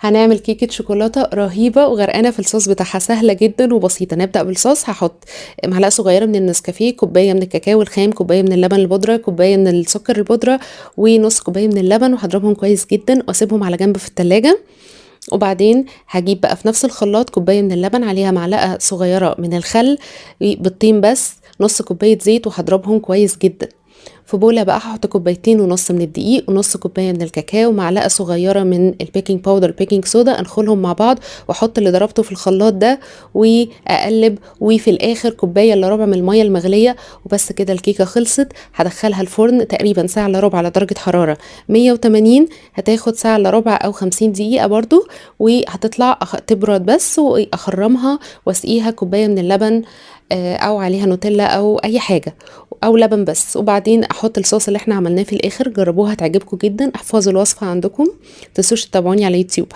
هنعمل كيكة شوكولاتة رهيبة وغرقانة في الصوص بتاعها، سهلة جدا وبسيطة. نبدأ بالصوص. هحط معلقة صغيرة من النسكافيه، كوباية من الكاكاو الخام، كوباية من اللبن البودرة، كوباية من السكر البودرة، ونص كوباية من اللبن، وهضربهم كويس جدا واسيبهم على جنب في التلاجة. وبعدين هجيب بقى في نفس الخلاط كوباية من اللبن، عليها معلقة صغيرة من الخل، بالطين بس، نص كوباية زيت، وهضربهم كويس جدا. في بولة بقى هحط كوبايتين ونص من الدقيق، ونص كوباية من الكاكاو، معلقة صغيرة من البيكنج باودر البيكنج صودا، انخلهم مع بعض واحط اللي ضربته في الخلاط ده واقلب. وفي الاخر كوباية الا ربع من المية المغلية. وبس كده الكيكة خلصت. هدخلها الفرن تقريبا ساعة الا ربع على درجة حرارة 180. هتاخد ساعة الا ربع او 50 دقيقة برضو، وهتطلع تبرد بس، واخرمها واسقيها كوباية من اللبن، او عليها نوتيلا او اي حاجة، او لبن بس. وبعدين احط الصوص اللي احنا عملناه في الاخر. جربوها هتعجبكم جدا. احفظوا الوصفة عندكم، متنسوش تتابعوني على يوتيوب.